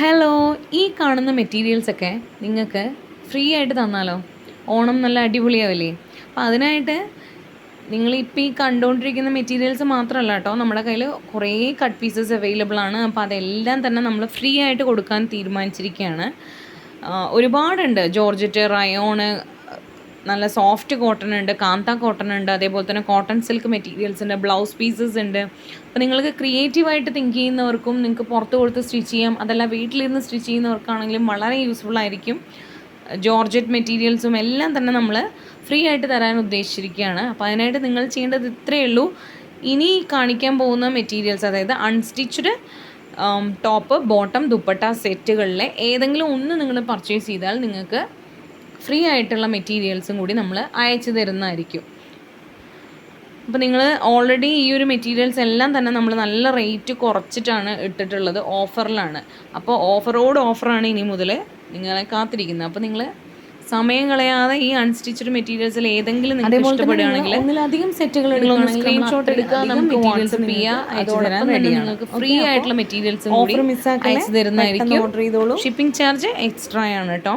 Hello, ഈ കാണുന്ന മെറ്റീരിയൽസൊക്കെ നിങ്ങൾക്ക് ഫ്രീ ആയിട്ട് തന്നാലോ? ഓണം നല്ല അടിപൊളിയാവില്ലേ? അപ്പോൾ അതിനായിട്ട് നിങ്ങളിപ്പോൾ ഈ കണ്ടുകൊണ്ടിരിക്കുന്ന മെറ്റീരിയൽസ് മാത്രമല്ല കേട്ടോ, നമ്മുടെ കയ്യിൽ കുറേ കട്ട് പീസസ് അവൈലബിൾ ആണ്. അപ്പോൾ അതെല്ലാം തന്നെ നമ്മൾ ഫ്രീ ആയിട്ട് കൊടുക്കാൻ തീരുമാനിച്ചിരിക്കുകയാണ്. ഒരുപാടുണ്ട്. ജോർജറ്റ്, റയോണ്, നല്ല സോഫ്റ്റ് കോട്ടൺ ഉണ്ട്, കാന്ത കോട്ടൺ ഉണ്ട്, അതേപോലെ തന്നെ കോട്ടൺ സിൽക്ക് മെറ്റീരിയൽസ് ഉണ്ട്, ബ്ലൗസ് പീസസ് ഉണ്ട്. അപ്പോൾ നിങ്ങൾക്ക് ക്രിയേറ്റീവായിട്ട് തിങ്ക് ചെയ്യുന്നവർക്കും നിങ്ങൾക്ക് പുറത്ത് കൊടുത്ത് സ്റ്റിച്ച് ചെയ്യാം. അതല്ല വീട്ടിലിരുന്ന് സ്റ്റിച്ച് ചെയ്യുന്നവർക്കാണെങ്കിലും വളരെ യൂസ്ഫുൾ ആയിരിക്കും. ജോർജറ്റ് മെറ്റീരിയൽസും എല്ലാം തന്നെ നമ്മൾ ഫ്രീ ആയിട്ട് തരാൻ ഉദ്ദേശിച്ചിരിക്കുകയാണ്. അപ്പോൾ അതിനായിട്ട് നിങ്ങൾ ചെയ്യേണ്ടത് ഇത്രയേ ഉള്ളൂ. ഇനി കാണിക്കാൻ പോകുന്ന മെറ്റീരിയൽസ്, അതായത് അൺസ്റ്റിച്ച്ഡ് ടോപ്പ്, ബോട്ടം, ദുപ്പട്ട സെറ്റുകളിലെ ഏതെങ്കിലും ഒന്ന് നിങ്ങൾ പർച്ചേസ് ചെയ്താൽ നിങ്ങൾക്ക് ഫ്രീ ആയിട്ടുള്ള മെറ്റീരിയൽസും കൂടി നമ്മൾ അയച്ചു തരുന്നതായിരിക്കും. അപ്പോൾ നിങ്ങൾ ഓൾറെഡി ഈ ഒരു മെറ്റീരിയൽസ് എല്ലാം തന്നെ നമ്മൾ നല്ല റേറ്റ് കുറച്ചിട്ടാണ് ഇട്ടിട്ടുള്ളത്, ഓഫറിലാണ്. അപ്പോൾ ഓഫറാണ് ഇനി മുതൽ നിങ്ങളെ കാത്തിരിക്കുന്നത്. അപ്പോൾ നിങ്ങൾ സമയം കളയാതെ ഈ അൺസ്റ്റിച്ച്ഡ് മെറ്റീരിയൽസിൽ ഏതെങ്കിലും നിങ്ങൾക്ക് ഇഷ്ടപ്പെടുകയാണെങ്കിൽ ഒന്നിലധികം സെറ്റുകൾ സ്ക്രീൻഷോട്ട് എടുക്കുക, നമുക്ക് വാട്സപ്പ് ചെയ്യുക, അതോടൊപ്പം തന്നെ നിങ്ങൾക്ക് ഫ്രീ ആയിട്ടുള്ള മെറ്റീരിയൽസും കൂടി അയച്ചു തരുന്നതായിരിക്കും. ഷിപ്പിംഗ് ചാർജ് എക്സ്ട്രാ ആണ് കേട്ടോ.